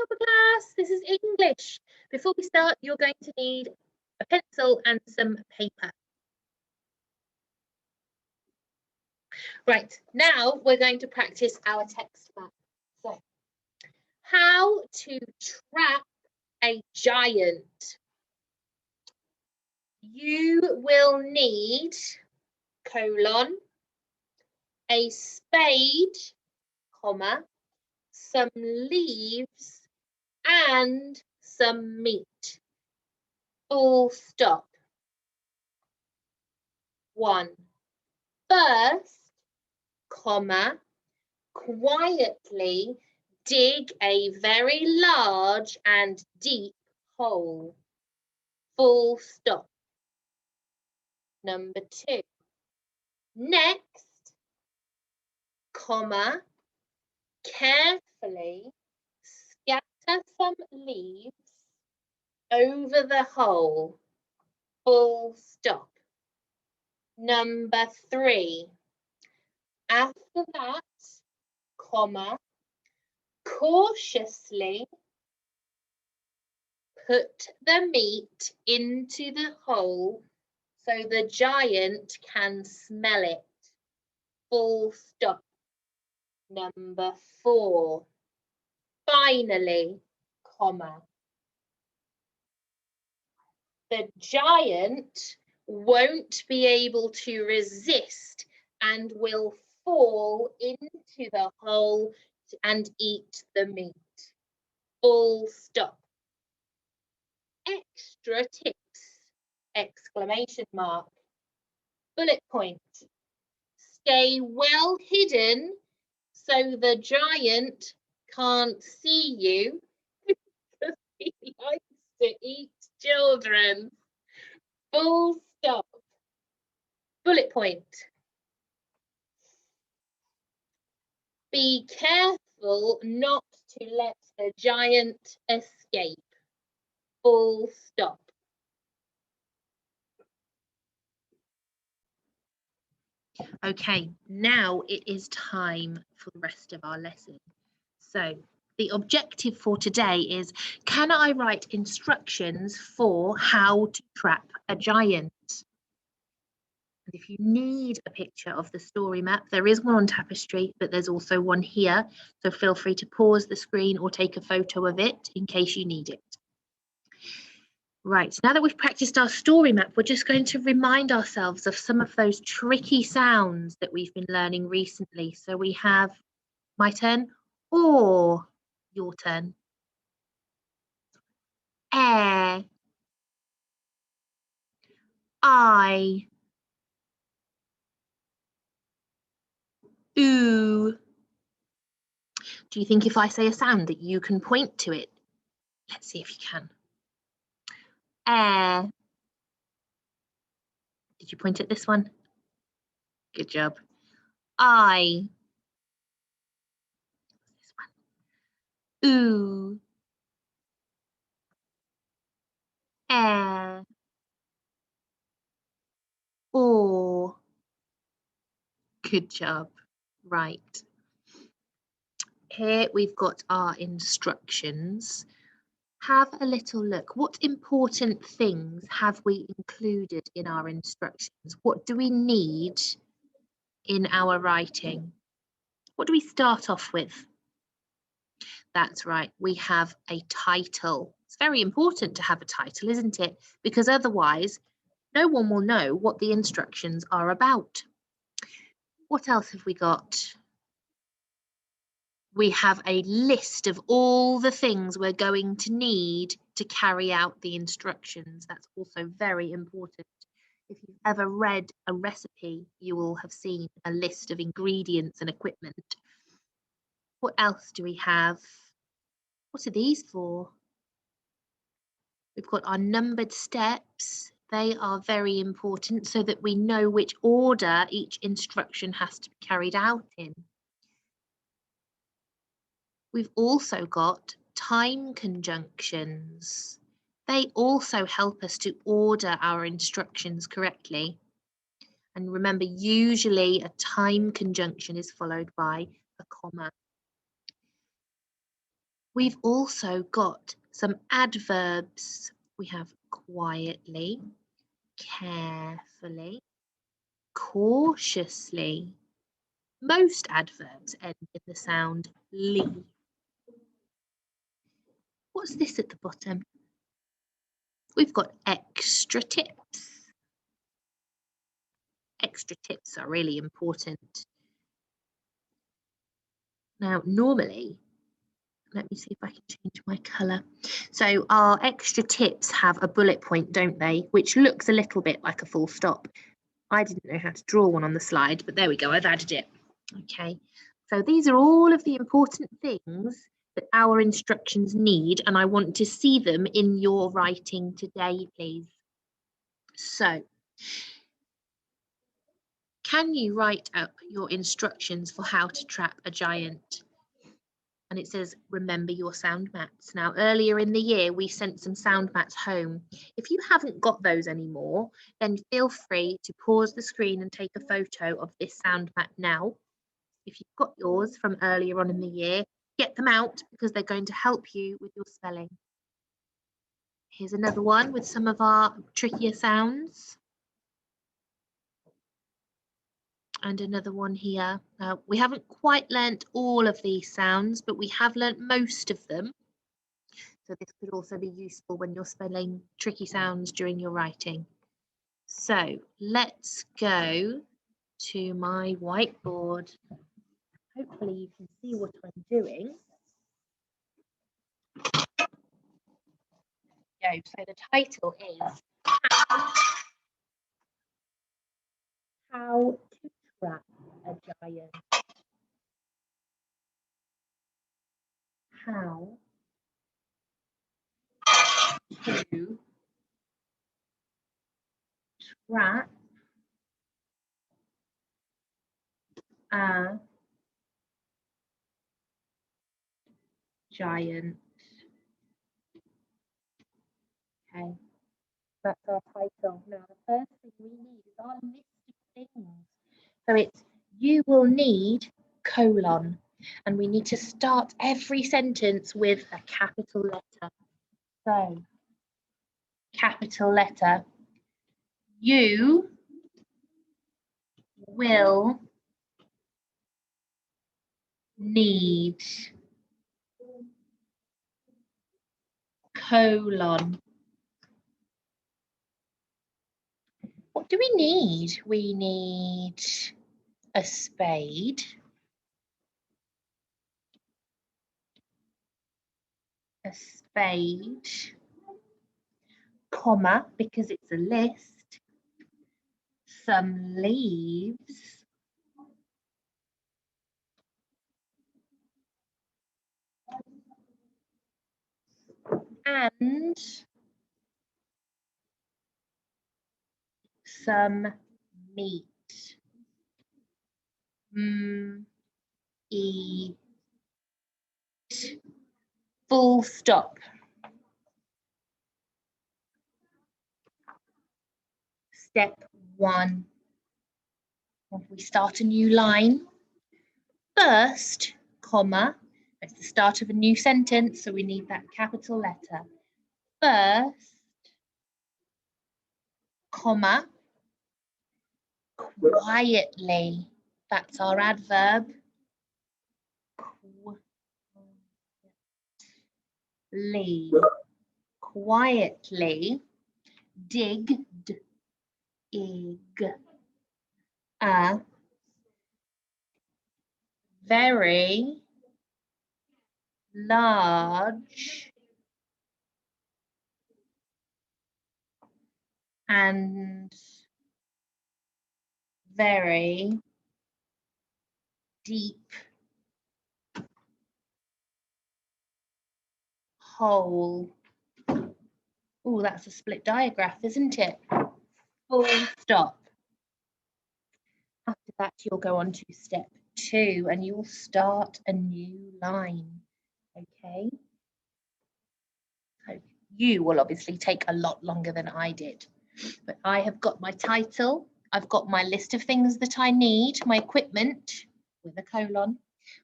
upper class, this is English. Before we start, you're going to need a pencil and some paper. Right, now we're going to practice our text map. So, how to trap a giant. You will need colon, a spade, comma, some leaves and some meat. Full stop. 1. First, comma, quietly dig a very large and deep hole. Full stop. Number 2. Next, comma, carefully scatter some leaves over the hole. Full stop. Number 3. After that, comma, cautiously put the meat into the hole so the giant can smell it. Full stop. Number 4. Finally, comma, the giant won't be able to resist and will fall into the hole and eat the meat. Full stop. Extra tips! Exclamation mark. Bullet point. Stay well hidden so the giant can't see you because he likes to eat children. Full stop. Bullet point. Be careful not to let the giant escape. Full stop. Okay, now it is time for the rest of our lesson. So the objective for today is, can I write instructions for how to trap a giant? And if you need a picture of the story map, there is one on Tapestry, but there's also one here. So feel free to pause the screen or take a photo of it in case you need it. Right, now that we've practiced our story map, we're just going to remind ourselves of some of those tricky sounds that we've been learning recently. So we have my turn or your turn. Air, I, ooh. Do you think if I say a sound that you can point to it? Let's see if you can. Air. Did you point at this one? Good job. I. This one. Ooh. Air. Or. Good job. Right. Here we've got our instructions. Have a little look. What important things have we included in our instructions? What do we need in our writing? What do we start off with? That's right, we have a title. It's very important to have a title, isn't it? Because otherwise, no one will know what the instructions are about. What else have we got? We have a list of all the things we're going to need to carry out the instructions. That's also very important. If you've ever read a recipe, you will have seen a list of ingredients and equipment. What else do we have? What are these for? We've got our numbered steps. They are very important so that we know which order each instruction has to be carried out in. We've also got time conjunctions. They also help us to order our instructions correctly. And remember, usually a time conjunction is followed by a comma. We've also got some adverbs. We have quietly, carefully, cautiously. Most adverbs end in the sound ly. What's this at the bottom? We've got extra tips. Extra tips are really important. Now, normally, let me see if I can change my colour. So our extra tips have a bullet point, don't they? Which looks a little bit like a full stop. I didn't know how to draw one on the slide, but there we go, I've added it. Okay, so these are all of the important things that our instructions need, and I want to see them in your writing today, please. So, can you write up your instructions for how to trap a giant? And it says, remember your sound mats. Now, earlier in the year, we sent some sound mats home. If you haven't got those anymore, then feel free to pause the screen and take a photo of this sound mat now. If you've got yours from earlier on in the year, get them out because they're going to help you with your spelling. Here's another one with some of our trickier sounds. And another one here. We haven't quite learnt all of these sounds, but we have learnt most of them. So this could also be useful when you're spelling tricky sounds during your writing. So let's go to my whiteboard. Hopefully you can see what I'm doing. So the title is How to Trap a Giant. How to trap a giant. Okay, that's our title. Now the first thing we need is our list of things. So it's you will need colon, and we need to start every sentence with a capital letter. So capital letter, you will need colon. What do we need? We need a spade, comma, because it's a list, some leaves, and some meat. Eat. Full stop. Step 1. We start a new line. First, comma. It's the start of a new sentence, so we need that capital letter. First, comma, quietly. That's our adverb. Quietly. Digged. Ig. A very large and very deep hole. Oh, that's a split diagraph, isn't it? Full stop. After that, you'll go on to step 2 and you'll start a new line. Okay? So you will obviously take a lot longer than I did. But I have got my title, I've got my list of things that I need, my equipment with a colon,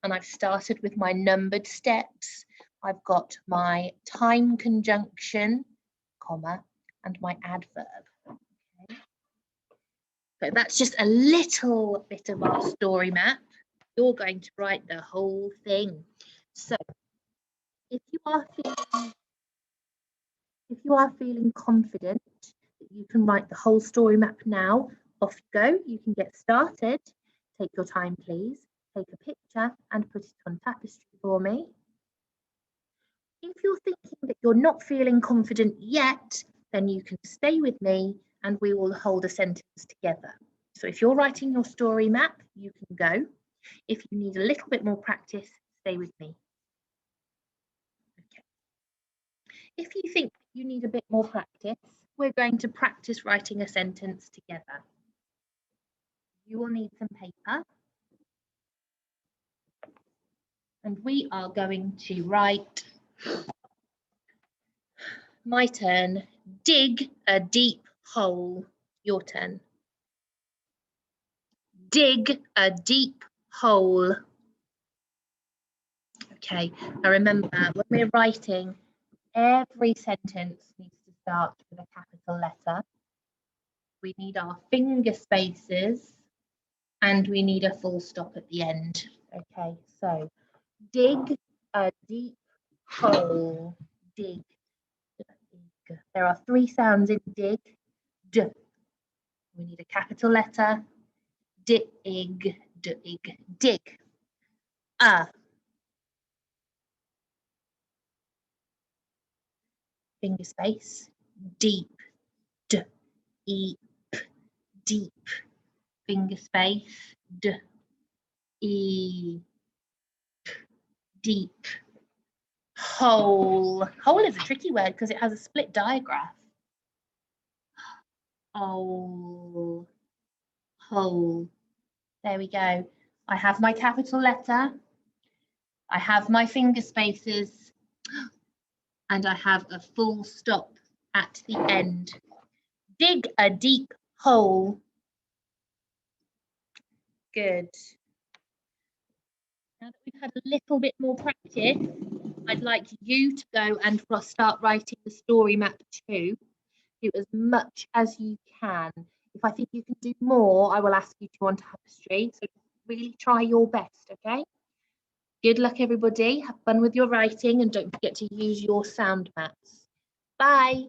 and I've started with my numbered steps. I've got my time conjunction, comma, and my adverb. Okay. So that's just a little bit of our story map. You're going to write the whole thing. So if you are feeling confident that you can write the whole story map now, off you go. You can get started. Take your time, please. Take a picture and put it on tapestry for me. If you're thinking that you're not feeling confident yet, then you can stay with me and we will hold a sentence together. So if you're writing your story map, you can go. If you need a little bit more practice, stay with me. Okay. If you think you need a bit more practice, we're going to practice writing a sentence together. You will need some paper. And we are going to write, my turn, dig a deep hole. Your turn. Dig a deep hole. Okay, now remember, when we're writing, every sentence needs to start with a capital letter. We need our finger spaces and we need a full stop at the end. Okay, so dig a deep hole. Dig. There are 3 sounds in dig. D. We need a capital letter. Dig, dig, dig. Finger space. Deep. D, e, p. Deep. Finger space. D, e, p. Deep. Hole. Hole is a tricky word because it has a split digraph. Hole. Hole. There we go. I have my capital letter. I have my finger spaces. And I have a full stop at the end. Dig a deep hole. Good. Now that we've had a little bit more practice, I'd like you to go and start writing the story map too. Do as much as you can. If I think you can do more, I will ask you to on tapestry. So really try your best, okay? Good luck, everybody. Have fun with your writing and don't forget to use your sound maps. Bye.